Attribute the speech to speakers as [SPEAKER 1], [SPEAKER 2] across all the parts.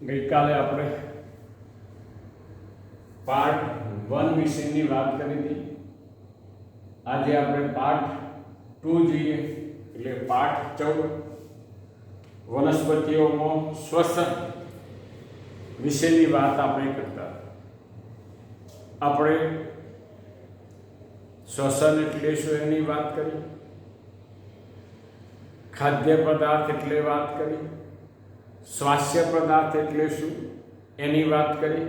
[SPEAKER 1] ગઈકાલે આપણે પાર્ટ 1 વિશેની વાત કરી હતી. આજે આપણે પાર્ટ 2 જોઈએ, એટલે પાર્ટ 14 વનસ્પતિઓમાં શ્વસન વિશેની વાત આપણે કરતા. આપણે શ્વસન એટલે શું એની વાત કરી, ખાદ્ય પદાર્થ એટલે વાત કરી, સ્વાસ્થ્ય પદાર્થ એટલે શું એની વાત કરી,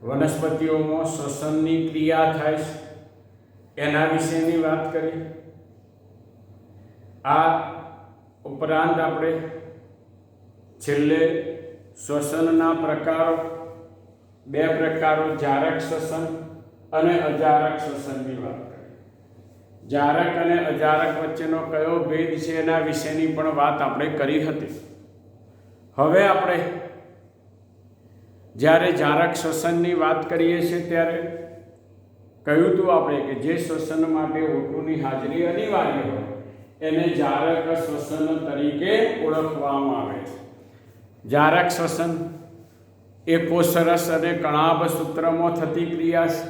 [SPEAKER 1] વનસ્પતિઓમાં શ્વસનની ક્રિયા થાય છે એના વિશેની વાત કરી. આ ઉપરાંત આપણે છેલ્લે શ્વસનના પ્રકારો, બે પ્રકારો, જારક શ્વસન અને અજારક શ્વસનની વાત કરી. જારક અને અજારક વચ્ચેનો કયો ભેદ છે એના વિશેની પણ વાત આપણે કરી હતી. હવે આપણે જ્યારે જારક શ્વસનની વાત કરીએ છીએ ત્યારે કહ્યું હતું આપણે કે જે શ્વસન માટે O2ની હાજરી અનિવાર્ય હોય એને જારક શ્વસન તરીકે ઓળખવામાં આવે છે. જારક શ્વસન એ કોષરસ અને કણાભ સૂત્રમાં થતી ક્રિયા છે.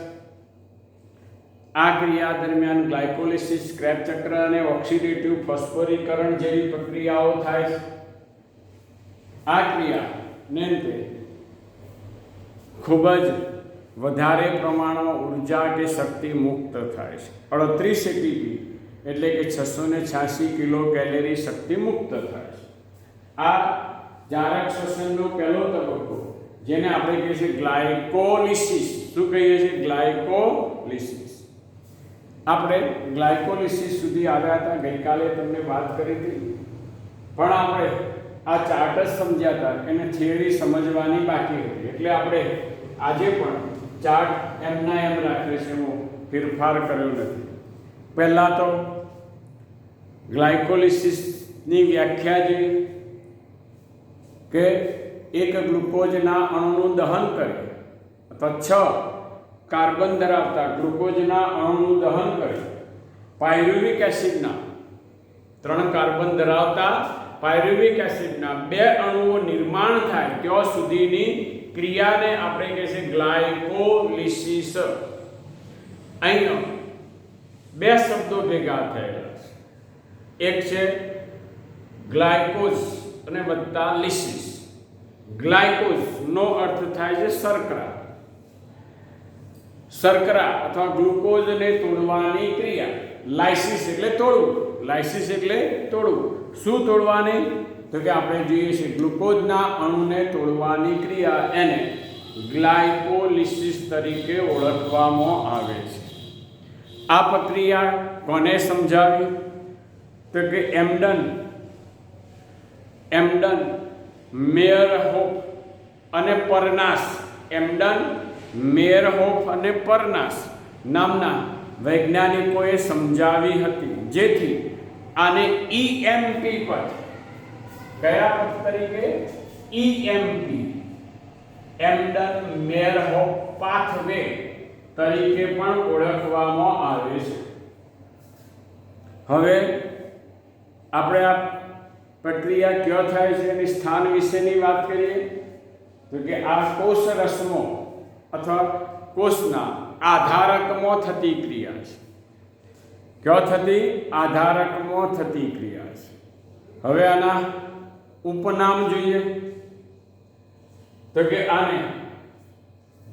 [SPEAKER 1] આ ક્રિયા દરમિયાન ગ્લાયકોલિસિસ, ક્રેબ ચક્ર અને ઓક્સિડેટિવ ફોસ્ફોરીકરણ જેવી પ્રક્રિયાઓ થાય છે. આ ક્રિયાને અંતે ખૂબ જ વધારે પ્રમાણમાં ઉર્જા કે શક્તિ મુક્ત થાય છે. 38 ATP એટલે કે 686 કિલો કેલરી શક્તિ મુક્ત થાય છે. આ જારક શ્વસનનો પહેલો તબક્કો, જેને આપણે કહીએ છીએ ગ્લાયકોલિસિસ. શું કહીએ છીએ? ગ્લાયકોલિસિસ. આપણે ગ્લાયકોલિસિસ સુધી આવ્યા હતા, ગઈકાલે તમને વાત કરી હતી, પણ આપણે આ ચાર્ટ જ સમજ્યા હતા, એને થિયરી સમજવાની બાકી હતી. એટલે આપણે આજે પણ ચાર્ટ એમના એમ રાખીએ છીએ, એમાં ફેરફાર કર્યો નથી. પહેલાં તો ગ્લાયકોલિસિસની વ્યાખ્યા જે કે એક ગ્લુકોઝના અણુનું દહન કરી અથવા 6 કાર્બન ધરાવતા ગ્લુકોઝના અણુનું દહન કરી પાયરુવિક એસિડના 3 કાર્બન ધરાવતા પાયરુવિક એસિડના 2 અણુઓ નિર્માણ થાય ત્યાં સુધીની ક્રિયાને આપણે કહે છે ગ્લાયકોલિસિસ. અહીં 2 શબ્દો ભેગા થયેલા છે. એક છે ગ્લાયકોઝ અને વત્તા લિસિસ. ગ્લાયકોઝ નો અર્થ થાય છે શર્કરા. શર્કરા અથવા ગ્લુકોઝને તોડવાની ક્રિયા. લાઇસિસ એટલે તોડવું. લાઇસિસ એટલે તોડવું. શું તોડવાની? તો કે આપણે જોઈએ છીએ ગ્લુકોઝના અણુને તોડવાની ક્રિયા, એને ગ્લાયકોલિસિસ તરીકે ઓળખવામાં આવે છે. આ પ્રક્રિયા કોને સમજાવી? તો કે એમ્ડન, મેયરહોફ અને પરનાસ. એમ્ડન, મેયરહોફ અને પરનાસ નામના વૈજ્ઞાનિકોએ સમજાવી હતી, જેથી આને EMP પદ, કયા પદ તરીકે? EMP, એમ્ડન મેયરહોફ પાથવે તરીકે પણ ઓળખવામાં આવે છે. હવે આપણે આ પ્રક્રિયા ક્યાં થાય છે એની સ્થાન વિશેની વાત કરીએ તો કે આ કોષ રસમાં અથવા કોષના આધારકમાં થતી ક્રિયા છે. ક્યાં થતી? આધારકમાં થતી ક્રિયા છે. હવે આના ઉપનામ જોઈએ તો કે આને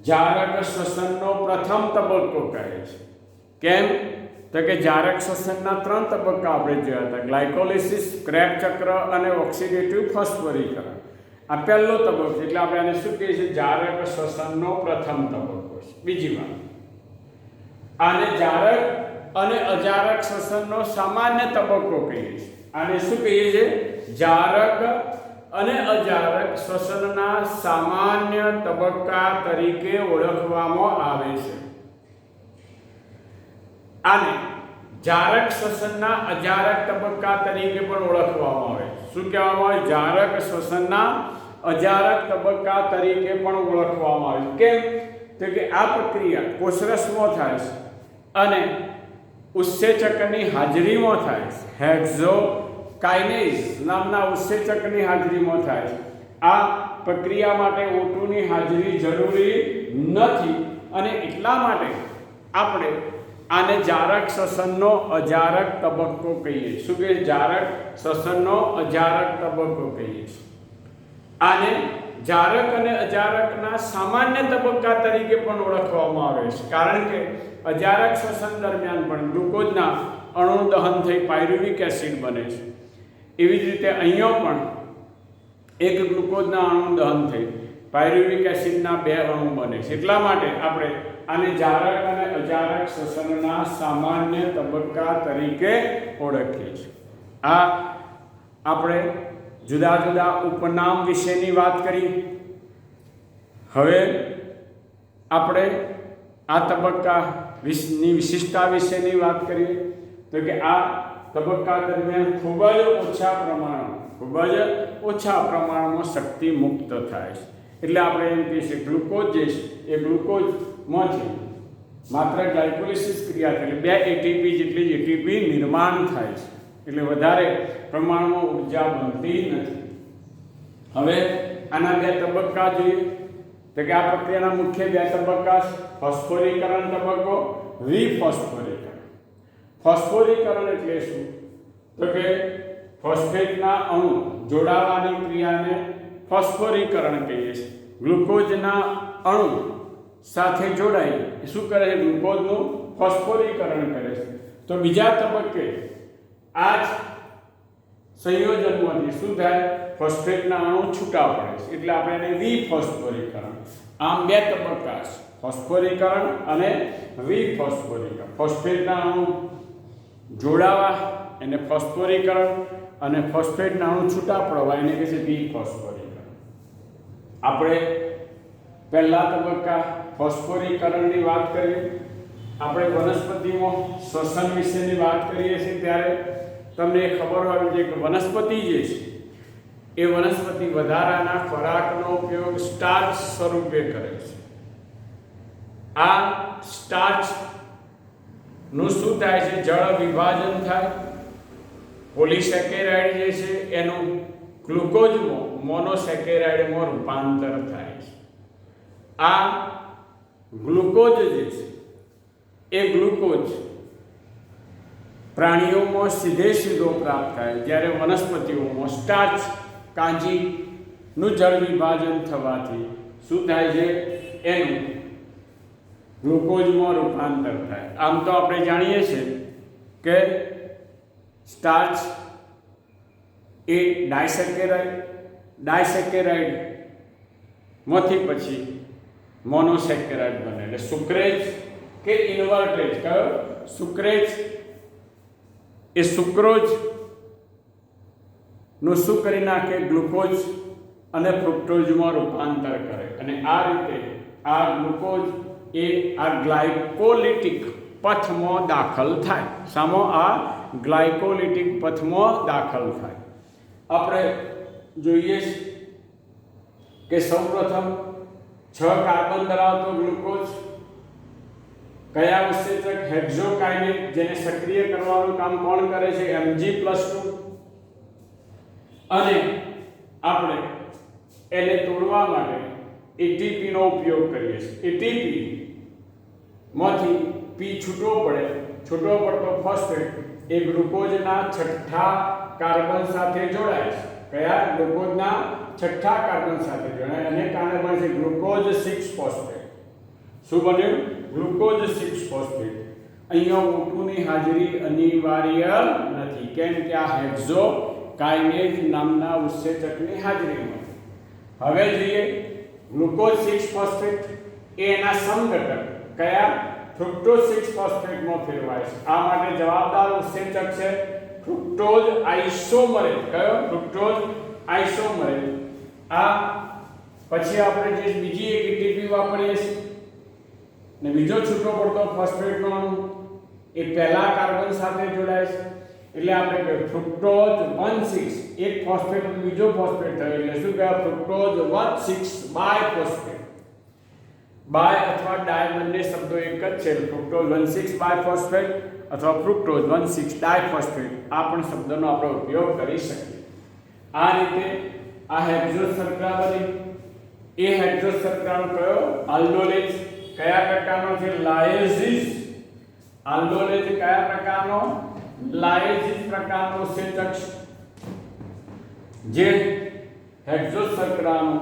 [SPEAKER 1] જારક શ્વસનનો પ્રથમ તબક્કો કહે છે. કેમ? તો કે જારક શ્વસનના 3 તબક્કા આપણે જોયા હતા: ગ્લાયકોલિસિસ, ક્રેબ ચક્ર અને ઓક્સિડેટિવ ફોસ્ફોરીકરણ. આ પહેલો તબક્કો, એટલે આપણે આને શું કહીએ છીએ? જારક શ્વસનનો પ્રથમ તબક્કો છે. બીજી વાત, આને જારક અને અજારક શ્વસનનો સામાન્ય તબક્કો કહીએ છીએ. આને શું કહીએ છીએ? જારક અને અજારક શ્વસનના સામાન્ય તબક્કા તરીકે ઓળખવામાં આવે છે. આને જારક શ્વસનના અજારક તબક્કા તરીકે પણ ઓળખવામાં આવે. શું કહેવામાં આવે? જારક શ્વસનના અજારક તબક્કા તરીકે પણ ઓળખવામાં આવે. કેમ? તો કે આ પ્રક્રિયા કોષરસમાં થાય છે અને ઉત્સેચકની હાજરીમાં થાય છે. હેક્ઝોકાઇનેઝ નામના ઉત્સેચકની હાજરીમાં થાય છે. આ પ્રક્રિયા માટે O2 ની હાજરી જરૂરી નથી અને એટલા માટે આપણે આને જારક શ્વસનનો અજારક તબક્કો કહીએ. શું કે જારક શ્વસનનો અજારક તબક્કો કહીએ. આને જારક અને અજારકના સામાન્ય તબક્કા તરીકે પણ ઓળખવામાં આવે છે, કારણ કે અજારક શ્વસન દરમિયાન પણ ગ્લુકોઝના અણુ દહન થઈ પાયરુવિક એસિડ બને છે. એવી જ રીતે અહીંયા પણ એક ગ્લુકોઝના અણુ દહન થઈ પાયરુવિક એસિડના 2 અણુ બને છે. એટલા માટે આપણે આને જારક અને અજારક શ્વસનના સામાન્ય તબક્કા તરીકે ઓળખીએ છીએ. આ આપણે જુદા જુદા ઉપનામ વિશેની વાત કરી. હવે આપણે આ તબક્કાની વિશિષ્ટતા વિશેની વાત કરીએ તો કે આ તબક્કા દરમિયાન ખૂબ જ ઓછા પ્રમાણમાં શક્તિ મુક્ત થાય છે. એટલે આપણે એમ કહીએ છીએ ગ્લુકોઝ જે છે એ ગ્લુકોઝમાંથી માત્ર ગ્લાયકોલિસિસ ક્રિયા એટલે 2 એટીપી જેટલી જ એટીપી નિર્માણ થાય છે, એટલે વધારે પ્રમાણમાં ઉર્જા બનતી નથી. હવે આના 2 તબક્કા જોઈએ તો કે આ પ્રક્રિયાના મુખ્ય 2 તબક્કા છે: ફોસ્ફોરીકરણ તબક્કો, રિફોસ્ફોરીકરણ. ફોસ્ફોરીકરણ એટલે શું? તો કે ફોસ્ફેટના અણુ જોડાવાની ક્રિયાને ફોસ્ફોરીકરણ કહીએ છીએ. ગ્લુકોઝના અણુ સાથે જોડાઈ શું કરે છે? ગ્લુકોઝનું ફોસ્ફોરીકરણ કરે છે. તો બીજા તબક્કે આ જ સંયોજનમાંથી શું થાય? ફોસ્ફેટના અણુ છૂટા પડે છે, એટલે આપણે એને રિફોસ્ફોરીકરણ. આમ 2 તબક્કા છે: ફોસ્ફોરીકરણ અને રિફોસ્ફોરીકરણ. ફોસ્ફેટના અણુ જોડાવા એને ફોસ્ફોરીકરણ અને ફોસ્ફેટના અણુ છૂટા પડવા એને કહે છે રિફોસ્ફોરીકરણ. આપણે પહેલા તબક્કા ફોસ્ફોરીકરણની વાત કરીએ. આપણે વનસ્પતિમાં શ્વસન વિશેની વાત કરીએ છીએ ત્યારે તમને ખબર હોવી જોઈએ કે વનસ્પતિ જે છે એ વનસ્પતિ વધારાના ખોરાકનો ઉપયોગ સ્ટાર્ચ સ્વરૂપે કરે છે. આ સ્ટાર્ચનું શું થાય છે? જળ વિભાજન થાય, પોલિસેકેરાઇડ જે છે એનું ગ્લુકોઝમાં મોનોસેકેરાઇડમાં રૂપાંતર થાય છે. આ ગ્લુકોઝ જે છે એ ગ્લુકોઝ પ્રાણીઓમાં સીધો પ્રાપ્ત થાય, જ્યારે વનસ્પતિઓમાં સ્ટાર્ચ કાંજીનું જળ વિભાજન થવાથી શું થાય છે? એનું ગ્લુકોઝમાં રૂપાંતર થાય. આમ તો આપણે જાણીએ છીએ કે સ્ટાર્ચ એ ડાયસેકેરાઇડમાંથી પછી મોનોસેકેરાઇડ બને, એટલે સુક્રેજ કે ઇન્વર્ટેજ. કયો? સુક્રેજ એ સુક્રોઝ નું શું કરી નાખે? ગ્લુકોઝ અને ફ્રુક્ટોઝમાં રૂપાંતર કરે, અને આ રીતે આ ગ્લુકોઝ એ આ ગ્લાયકોલિટિક પથમાં દાખલ થાય. સામો આ ગ્લાયકોલિટિક પથમાં દાખલ થાય. આપણે જોઈએ કે સૌપ્રથમ 6 કાર્બન ધરાવતો ગ્લુકોઝ કયા ઉત્સેચક? હેક્ઝોકાઇનેટ, જેને સક્રિય કરવાનું કામ કોણ કરે છે? Mg+2. અને આપણે એને તોડવા માટે એટીપી નો ઉપયોગ કરીએ છીએ. એટીપી માંથી પી છૂટો પડતો ફોસ્ફેટ એ ગ્લુકોઝના 6થા કાર્બન સાથે જોડાય છે. કયા? ગ્લુકોઝના 6થા કાર્બન સાથે જોડાય, અને કારણે બને છે ગ્લુકોઝ 6 ફોસ્ફેટ. શું બન્યું? Glucose 6 phosphate. અહીંયા O2 ની હાજરી અનિવાર્ય નથી, કેમ કે આ હેક્ઝોકાઇનેઝ નામના ઉત્સેચકની હાજરીમાં. હવે જોઈએ ગ્લુકોઝ 6 ફોસ્ફેટ એ એના સમઘટક કયા? ફ્રુક્ટોઝ 6 ફોસ્ફેટમાં ફેરવાય છે. આ માટે જવાબદાર ઉત્સેચક છે ફ્રુક્ટોઝ આઇસોમરેઝ. કયો? ફ્રુક્ટોઝ આઇસોમરેઝ. આ પછી આપણે જે બીજી એક એટીપી વાપરીએ છીએ ને બીજો છૂટો પડતો ફોસ્ફેટનો અણુ એ પહેલા કાર્બન સાથે જોડાય છે, એટલે આપણે કહીએ ફ્રુક્ટોઝ 1,6. એક ફોસ્ફેટ અને બીજો ફોસ્ફેટ થયો એટલે શું કહેવાય? Fructose 1,6 biphosphate. બાય અથવા ડાય બંને શબ્દો એક જ છે. ફ્રુક્ટોઝ 1,6 બાયફોસ્ફેટ અથવા ફ્રુક્ટોઝ 1,6 ડાયફોસ્ફેટ, આ પણ શબ્દનો આપણે ઉપયોગ કરી શકીએ. આ રીતે આ હેક્ઝોસ શર્કરા બની. એ હેક્ઝોસ શર્કરાનો કયો આલ્ડોલેઝ કયા પ્રકારનો છે લાયેઝિસ. આલ્ડોલેઝ કયા પ્રકારનો લાયેઝિસ પ્રકારનો ઉત્સેચક જે હેક્ઝોસ શર્કરાનું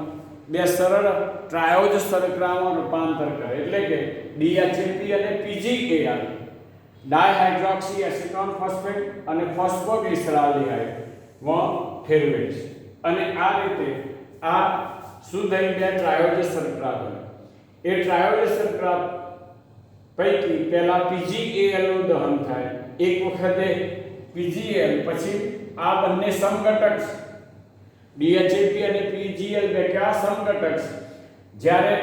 [SPEAKER 1] બે સરળ ટ્રાયોઝ શર્કરામાં રૂપાંતર કરે એટલે કે DHAP અને PGAL ડાયહાઇડ્રોક્સી એસિટોન ફોસ્ફેટ અને ફોસ્ફોગ્લિસરાલ્ડિહાઇડ માં ફેરવે છે અને આ રીતે આ શું થઈ બે ટ્રાયોઝ શર્કરા બને. એ ટ્રાયોઝ શર્કરા પૈકી પહેલા PGAL નું દહન થાય. એક વખતે PGAL પછી આ બંને સમઘટક DHAP અને PGL બે કયા સમઘટક જ્યારે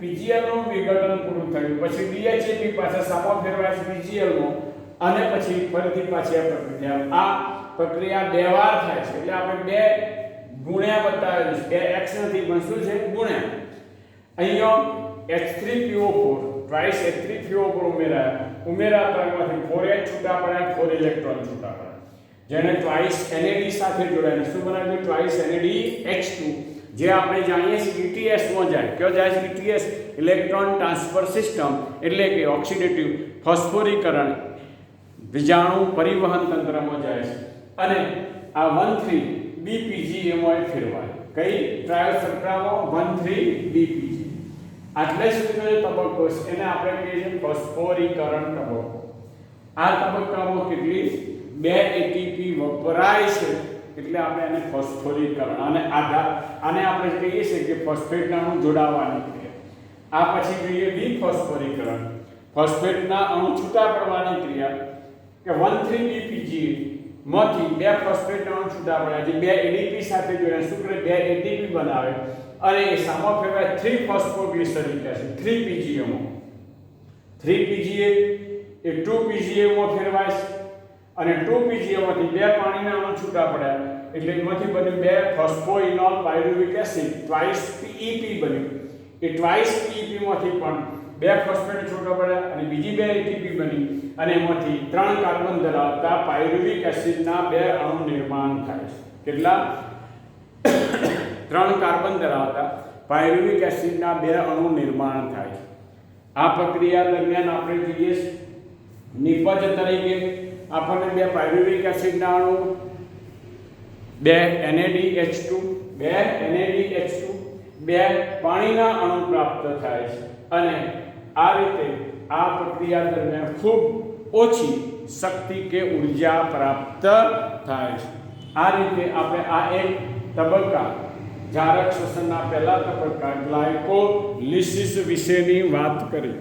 [SPEAKER 1] PGL નું વિઘટન પૂરું થયું પછી DHAP પાછા સામો ફેરવાય છે PGL માં અને પછી ફરીથી પાછી આ પ્રક્રિયા બે વાર થાય છે એટલે આપણે બે ગુણ્યા બતાવેલું છે. બે x નથી પણ શું છે ગુણ્યા. અહીંયા H3PO4 ટ્વાઇસ H3PO4 ઉમેરાતામાંથી 4H છૂટા પડ્યા 4 ઇલેક્ટ્રોન છૂટા પડ્યા જેને ટ્વાઇસ NAD સાથે જોડાય. શું બનાવ્યું ટ્વાઇસ NADH2 જે આપણે જાણીએ છીએ ETS માં જાય. કયો જાય છે ETS ઇલેક્ટ્રોન ટ્રાન્સફર સિસ્ટમ એટલે કે ઓક્સિડેટિવ ફોસ્ફોરીકરણ વિજાણુ પરિવહન તંત્રમાં જાય છે અને આ 1,3-BPGA માં ફેરવાય. કઈ ટ્રાયોઝ શર્કરામાં 1,3-BPGA. આટલે સુધીનો તબક્કો છે એને આપણે કહીએ છીએ ફોસ્ફોરીકરણ તબક્કો. આ તબક્કામાં કેટલી 2 ATP વપરાય છે એટલે આપણે એને ફોસ્ફોરીકરણ અને આને આપણે કહીએ છીએ કે ફોસ્ફેટના અણુ જોડાવાની ક્રિયા. આ પછી જોઈએ ડિફોસ્ફોરીકરણ ફોસ્ફેટના અણુ છૂટા પડવાની ક્રિયા કે 1,3-BPGA માંથી બે ફોસ્ફેટના અણુ છૂટા પડ્યા જે બે ADP સાથે જોડાય શું કરે બે ATP બનાવે અને એ સામો ફેરવાય 3-ફોસ્ફોગ્લિસરિક એસિડ 3-PGA માં. 3-PGA એ 2-PGA માં ફેરવાય છે અને 2-PGA માંથી બે પાણીના અણુ છૂટા પડ્યા એટલે એમાંથી બન્યું બે ફોસ્ફોઇનોલ પાયરુવિક એસિડ ટ્વાઇસ PEP બન્યું. એ ટ્વાઇસ PEP માંથી પણ બે ફોસ્ફેટ છૂટા પડ્યા અને બીજી બે ATP બની અને એમાંથી 3 કાર્બન ધરાવતા પાયરુવિક એસિડના બે અણુ નિર્માણ થાય છે. કેટલા 3 કાર્બન ધરાવતા પાયરુવિક એસિડના બે અણુ નિર્માણ થાય છે. આ પ્રક્રિયા દરમિયાન આપણે જોઈએ નિપજ તરીકે આપણને બે પાયરુવિક એસિડના અણુ બે NADH2 બે પાણીના અણુ પ્રાપ્ત થાય છે અને આ રીતે આ પ્રક્રિયા દરમિયાન ખૂબ ઓછી શક્તિ કે ઉર્જા પ્રાપ્ત થાય છે. આ રીતે આપણે આ એક તબક્કા જારક શ્વસનના પહેલા તબક્કા ગ્લાયકોલિસિસ વિશેની વાત કરી.